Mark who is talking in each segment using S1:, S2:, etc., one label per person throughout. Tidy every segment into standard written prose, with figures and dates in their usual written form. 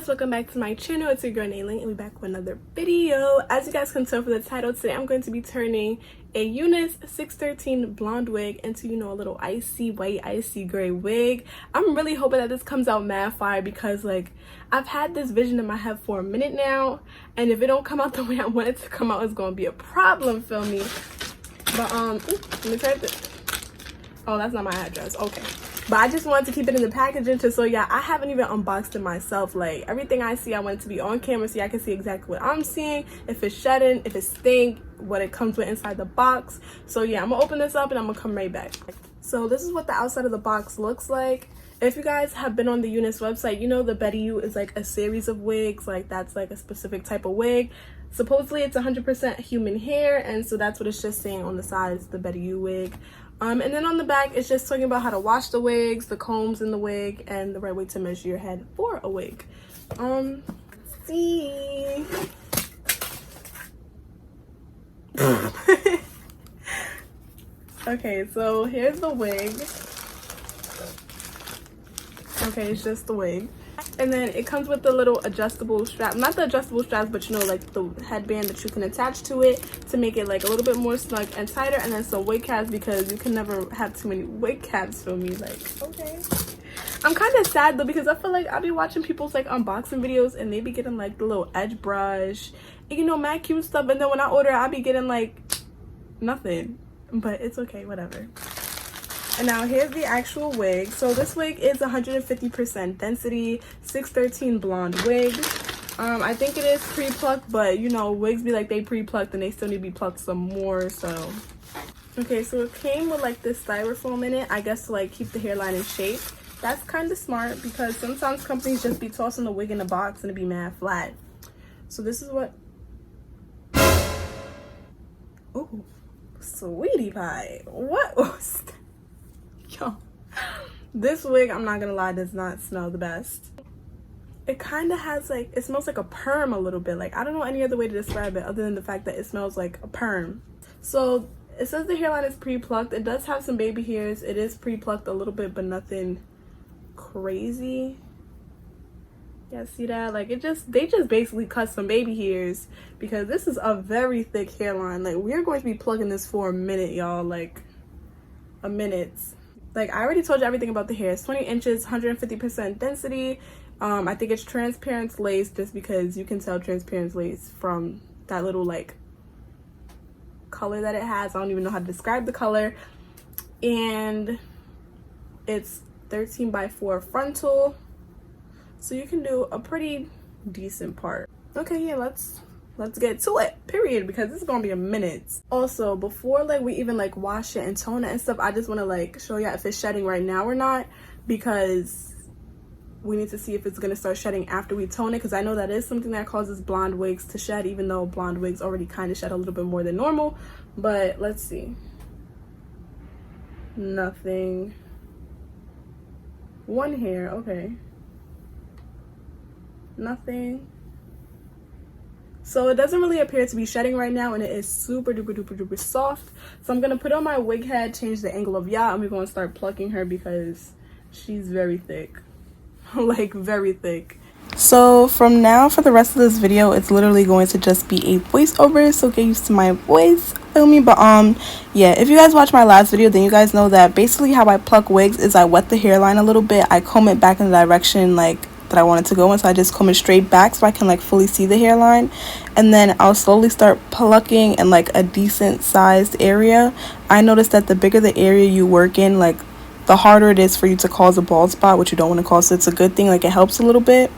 S1: guys, welcome back to my channel. It's your girl LING and we're back with another video. As you guys can tell from the title, today I'm going to be turning a UNICE 613 blonde wig into, you know, a little icy white, icy gray wig. I'm really hoping that this comes out mad fire because, like, I've had this vision in my head for a minute now, and if it don't come out the way I want it to come out, it's gonna be a problem, feel me? But let me type it. Oh, that's not my address. Okay. But I just wanted to keep it in the packaging just so, yeah, I haven't even unboxed it myself. Like, everything I see, I want it to be on camera so I can see exactly what I'm seeing, if it's shedding, if it's stink, what it comes with inside the box. So yeah, I'm gonna open this up and I'm gonna come right back. So this is what the outside of the box looks like. If you guys have been on the UNICE website, you know the Betty U is like a series of wigs. Like, that's like a specific type of wig. Supposedly it's 100% human hair, and so that's what it's just saying on the sides, the Betty U wig. And then on the back, it's just talking about how to wash the wigs, the combs in the wig, and the right way to measure your head for a wig. Let's see. Okay, so here's the wig. Okay, it's just the wig. And then it comes with the little adjustable strap, not the adjustable straps, but you know, like the headband that you can attach to it to make it like a little bit more snug and tighter, and then some wig caps because you can never have too many wig caps for me. Like, okay. I'm kind of sad though because I feel like I'll be watching people's like unboxing videos and they be getting like the little edge brush and, you know, mad cute stuff, and then when I order I'll be getting like nothing. But it's okay, whatever. And now here's the actual wig. So this wig is 150% density, 613 blonde wig. I think it is pre-plucked, but you know, wigs be like they pre-plucked and they still need to be plucked some more. So okay, so it came with like this styrofoam in it, I guess, to like keep the hairline in shape. That's kind of smart because sometimes companies just be tossing the wig in the box and it be mad flat. So this is what, oh, sweetie pie, what was that? Yo, this wig, I'm not gonna lie, does not smell the best. It kind of has like, it smells like a perm a little bit. Like, I don't know any other way to describe it other than the fact that it smells like a perm. So it says the hairline is pre-plucked. It does have some baby hairs. It is pre-plucked a little bit, but nothing crazy. Yeah, see that? Like, they just basically cut some baby hairs because this is a very thick hairline. Like, we're going to be plucking this for a minute, y'all. Like, a minute. Like, I already told you everything about the hair. It's 20 inches, 150% density. I think it's transparent lace just because you can tell transparent lace from that little, like, color that it has. I don't even know how to describe the color. And it's 13x4 frontal. So you can do a pretty decent part. Okay, yeah, let's get to it, period, because this is gonna be a minute. Also, before like we even like wash it and tone it and stuff, I just want to like show you if it's shedding right now or not, because we need to see if it's gonna start shedding after we tone it, because I know that is something that causes blonde wigs to shed, even though blonde wigs already kind of shed a little bit more than normal. But let's see. Nothing. One hair, okay. Nothing. So it doesn't really appear to be shedding right now, and it is super duper duper duper soft. So I'm gonna put on my wig head, change the angle of yacht, and we're gonna start plucking her because she's very thick. Like, very thick. So from now for the rest of this video, it's literally going to just be a voiceover, so get used to my voice, feel me? But yeah, if you guys watched my last video, then you guys know that basically how I pluck wigs is I wet the hairline a little bit, I comb it back in the direction like that I want it to go in, so I just comb it straight back so I can like fully see the hairline, and then I'll slowly start plucking in like a decent sized area. I noticed that the bigger the area you work in, like the harder it is for you to cause a bald spot, which you don't want to cause. So it's a good thing, like it helps a little bit.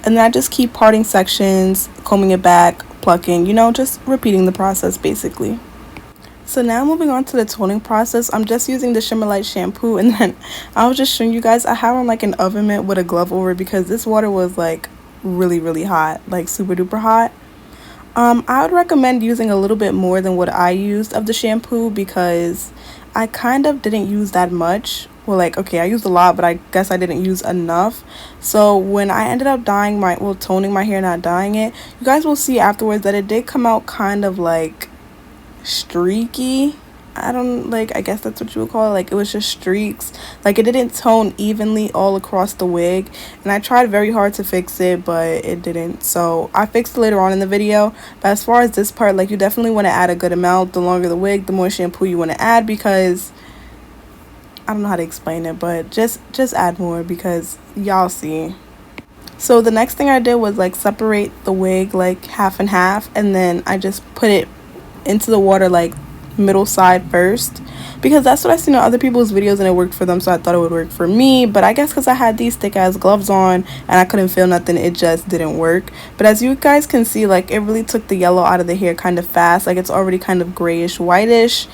S1: And then I just keep parting sections, combing it back, plucking, you know, just repeating the process basically. So now moving on to the toning process, I'm just using the Shimmer Light shampoo, and then I was just showing you guys I have on like an oven mitt with a glove over it because this water was like really hot, like super duper hot. I would recommend using a little bit more than what I used of the shampoo because I kind of didn't use that much. Well, like, okay, I used a lot, but I guess I didn't use enough. So when I ended up toning my hair, not dyeing it, you guys will see afterwards that it did come out kind of like streaky. I don't like, I guess that's what you would call it. Like, it was just streaks. Like, it didn't tone evenly all across the wig, and I tried very hard to fix it, but it didn't. So I fixed it later on in the video. But as far as this part, like, you definitely want to add a good amount. The longer the wig, the more shampoo you want to add, because I don't know how to explain it, but just add more, because y'all see. So the next thing I did was like separate the wig like half and half, and then I just put it into the water like middle side first, because that's what I seen in other people's videos and it worked for them, so I thought it would work for me. But I guess because I had these thick ass gloves on and I couldn't feel nothing, it just didn't work. But as you guys can see, like, it really took the yellow out of the hair kind of fast. Like, it's already kind of grayish whitish.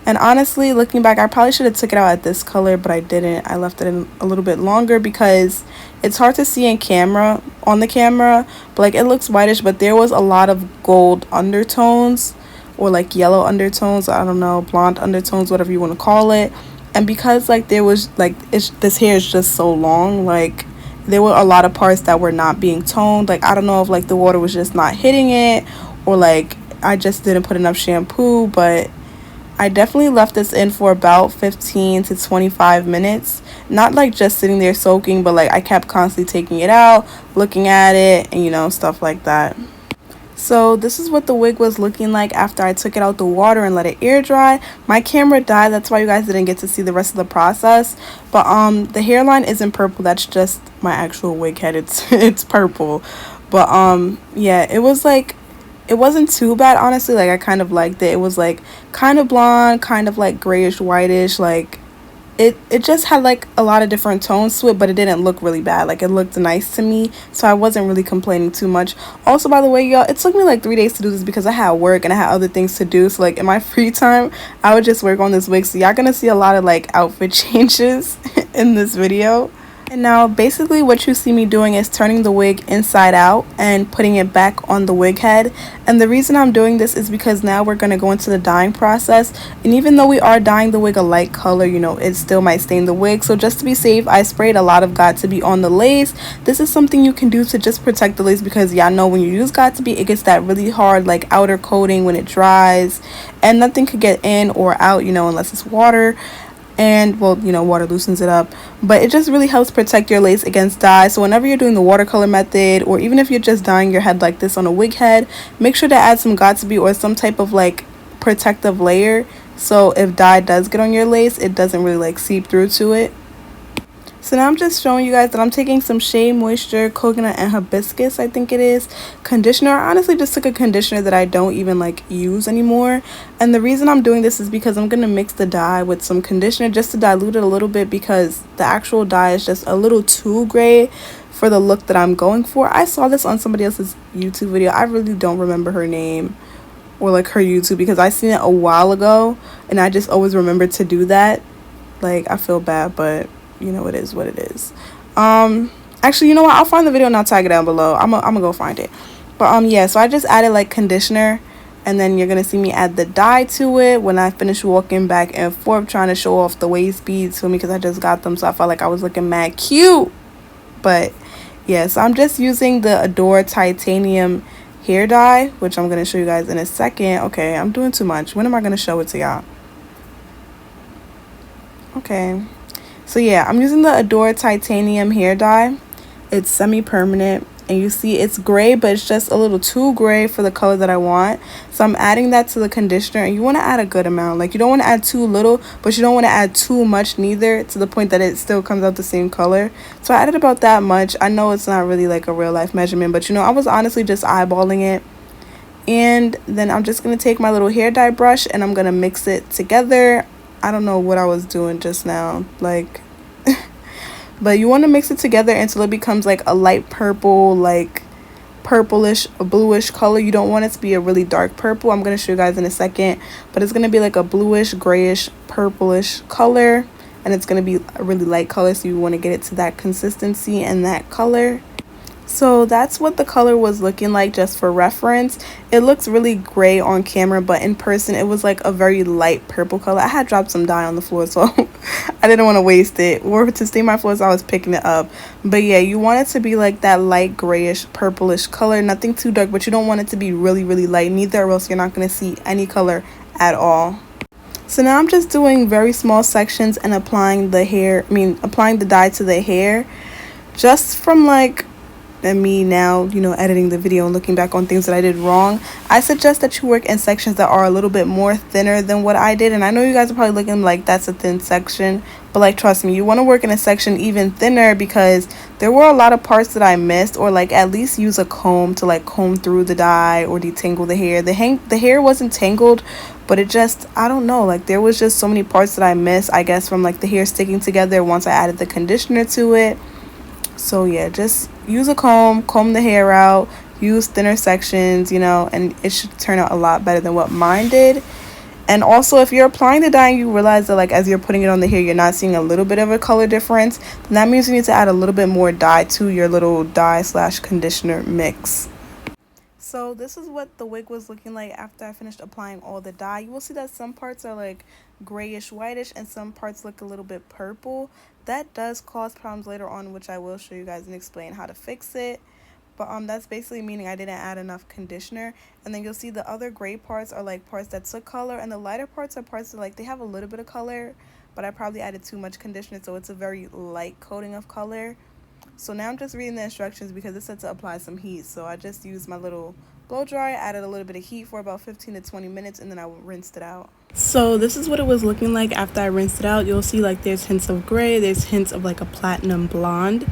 S1: And honestly, looking back, I probably should have took it out at this color, but I didn't. I left it in a little bit longer because it's hard to see in camera, on the camera, but like, it looks whitish, but there was a lot of gold undertones, or like yellow undertones, I don't know, blonde undertones, whatever you want to call it. And because like there was like, this hair is just so long, like there were a lot of parts that were not being toned. Like, I don't know if like the water was just not hitting it, or like I just didn't put enough shampoo, but I definitely left this in for about 15 to 25 minutes. Not like just sitting there soaking, but like I kept constantly taking it out, looking at it, and you know, stuff like that. So this is what the wig was looking like after I took it out the water and let it air dry. My camera died, that's why you guys didn't get to see the rest of the process. But the hairline isn't purple, that's just my actual wig head. It's purple. But yeah, it was like, it wasn't too bad, honestly. Like, I kind of liked it. It was like kind of blonde, kind of like grayish whitish. Like, it just had like a lot of different tones to it, but it didn't look really bad. Like, it looked nice to me, so I wasn't really complaining too much. Also, by the way, y'all, it took me like 3 days to do this because I had work and I had other things to do. So like, in my free time, I would just work on this wig. So y'all gonna see a lot of like outfit changes in this video. And now basically what you see me doing is turning the wig inside out and putting it back on the wig head. And the reason I'm doing this is because now we're going to go into the dyeing process. And even though we are dyeing the wig a light color, you know, it still might stain the wig. So just to be safe, I sprayed a lot of Got2b on the lace. This is something you can do to just protect the lace, because y'all know when you use Got2b, it gets that really hard like outer coating when it dries, and nothing could get in or out, you know, unless it's water. And well, you know, water loosens it up, but it just really helps protect your lace against dye. So whenever you're doing the watercolor method, or even if you're just dyeing your head like this on a wig head, make sure to add some Got2b or some type of like protective layer, so if dye does get on your lace, it doesn't really like seep through to it. So now I'm just showing you guys that I'm taking some Shea Moisture Coconut and Hibiscus, I think it is, conditioner. I honestly just took a conditioner that I don't even like use anymore. And the reason I'm doing this is because I'm going to mix the dye with some conditioner just to dilute it a little bit, because the actual dye is just a little too gray for the look that I'm going for. I saw this on somebody else's YouTube video. I really don't remember her name or like her YouTube, because I seen it a while ago and I just always remember to do that. Like, I feel bad, but you know, it is what it is. Actually, you know what, I'll find the video and I'll tag it down below. I'm gonna go find it. But yeah, so I just added like conditioner, and then you're gonna see me add the dye to it when I finish walking back and forth trying to show off the waist beads to me, because I just got them, so I felt like I was looking mad cute. But yeah, so I'm just using the Adore Titanium hair dye, which I'm gonna show you guys in a second. Okay, I'm doing too much. When am I gonna show it to y'all? Okay, so yeah, I'm using the Adore Titanium hair dye. It's semi-permanent, and you see it's gray, but it's just a little too gray for the color that I want. So I'm adding that to the conditioner, and you want to add a good amount. Like, you don't want to add too little, but you don't want to add too much neither, to the point that it still comes out the same color. So I added about that much. I know it's not really like a real life measurement, but you know, I was honestly just eyeballing it. And then I'm just going to take my little hair dye brush and I'm going to mix it together. I don't know what I was doing just now, like but you want to mix it together until it becomes like a light purple, like purplish, bluish color. You don't want it to be a really dark purple. I'm going to show you guys in a second, but it's going to be like a bluish, grayish, purplish color, and it's going to be a really light color, so you want to get it to that consistency and that color. So that's what the color was looking like, just for reference. It looks really gray on camera, but in person it was like a very light purple color. I had dropped some dye on the floor, so I didn't want to waste it or to stain my floor, so I was picking it up. But yeah, you want it to be like that light grayish purplish color, nothing too dark, but you don't want it to be really light neither, or else you're not going to see any color at all. So now I'm just doing very small sections and applying the dye to the hair, just from like, and me now, editing the video and looking back on things that I did wrong. I suggest that you work in sections that are a little bit more thinner than what I did. And I know you guys are probably looking like that's a thin section, but like, trust me, you want to work in a section even thinner, because there were a lot of parts that I missed, or like at least use a comb to like comb through the dye or detangle the hair. The hair wasn't tangled, but it just, I don't know, like there was just so many parts that I missed, I guess, from like the hair sticking together once I added the conditioner to it. So yeah, just use a comb the hair out, use thinner sections, and it should turn out a lot better than what mine did. And also, if you're applying the dye and you realize that like as you're putting it on the hair you're not seeing a little bit of a color difference, then that means you need to add a little bit more dye to your little dye/conditioner mix. So this is what the wig was looking like after I finished applying all the dye. You will see that some parts are like grayish whitish and some parts look a little bit purple. That does cause problems later on, which I will show you guys and explain how to fix it. But that's basically meaning I didn't add enough conditioner. And then you'll see the other gray parts are like parts that took color, and the lighter parts are parts that like they have a little bit of color, but I probably added too much conditioner, so it's a very light coating of color. So now I'm just reading the instructions because it said to apply some heat. So I just used my little blow dryer, added a little bit of heat for about 15 to 20 minutes, and then I rinsed it out. So this is what it was looking like after I rinsed it out. You'll see like there's hints of gray, there's hints of like a platinum blonde,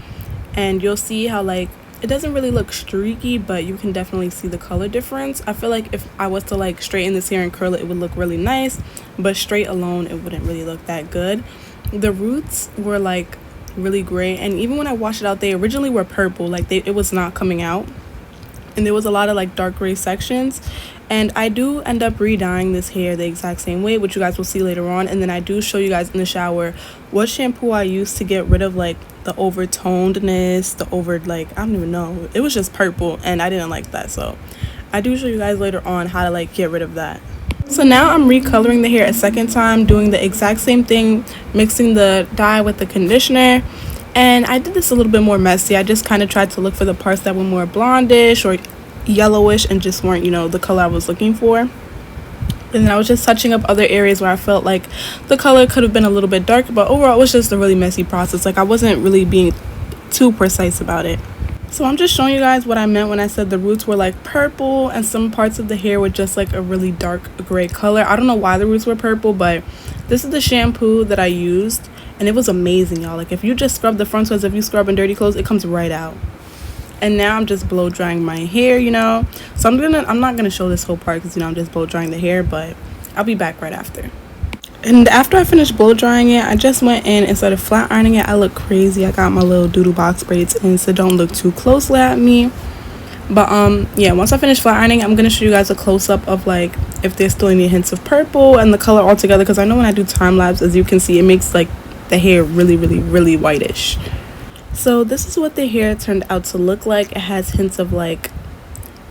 S1: and you'll see how like it doesn't really look streaky, but you can definitely see the color difference. I feel like if I was to like straighten this hair and curl it, it would look really nice, but straight alone it wouldn't really look that good. The roots were like really gray, and even when I washed it out they originally were purple, like it was not coming out, and there was a lot of like dark gray sections. And I do end up re-dyeing this hair the exact same way, which you guys will see later on. And then I do show you guys in the shower what shampoo I use to get rid of like the overtonedness, I don't even know, it was just purple and I didn't like that. So I do show you guys later on how to like get rid of that. So now I'm recoloring the hair a second time, doing the exact same thing, mixing the dye with the conditioner. And I did this a little bit more messy. I just kind of tried to look for the parts that were more blondish or yellowish and just weren't, the color I was looking for. And then I was just touching up other areas where I felt like the color could have been a little bit darker, but overall it was just a really messy process. Like I wasn't really being too precise about it. So I'm just showing you guys what I meant when I said the roots were like purple and some parts of the hair were just like a really dark gray color. I don't know why the roots were purple, but this is the shampoo that I used and it was amazing, y'all. Like if you just scrub the front, so as if you scrub in dirty clothes, it comes right out. And now I'm just blow drying my hair, so I'm not gonna show this whole part because I'm just blow drying the hair, but I'll be back right after. And after I finished blow drying it, I just went in and started flat ironing it. I look crazy. I got my little doodle box braids in, so don't look too closely at me. But yeah, once I finish flat ironing, I'm gonna show you guys a close-up of like if there's still any hints of purple and the color all together, because I know when I do time lapse, as you can see, it makes like the hair really, really, really whitish. So this is what the hair turned out to look like. It has hints of like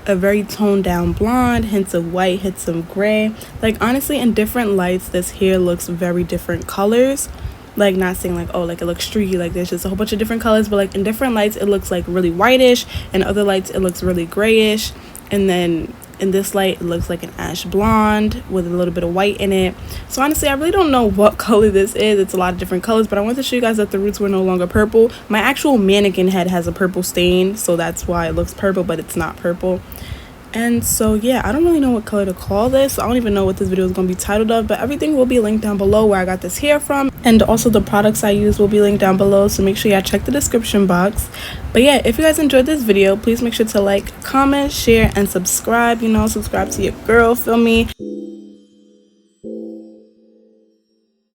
S1: a very toned down blonde, hints of white, hints of gray. Like honestly, in different lights this hair looks very different colors. Like not saying like, oh, like it looks streaky, like there's just a whole bunch of different colors, but like in different lights it looks like really whitish, and other lights it looks really grayish, and then in this light it looks like an ash blonde with a little bit of white in it. So honestly, I really don't know what color this is. It's a lot of different colors, but I wanted to show you guys that the roots were no longer purple. My actual mannequin head has a purple stain, so that's why it looks purple, but it's not purple. And so yeah, I don't really know what color to call this. I don't even know what this video is going to be titled of, but everything will be linked down below where I got this hair from, and also the products I use will be linked down below, so make sure y'all check the description box. But yeah, if you guys enjoyed this video, please make sure to like, comment, share, and subscribe. Subscribe to your girl, feel me?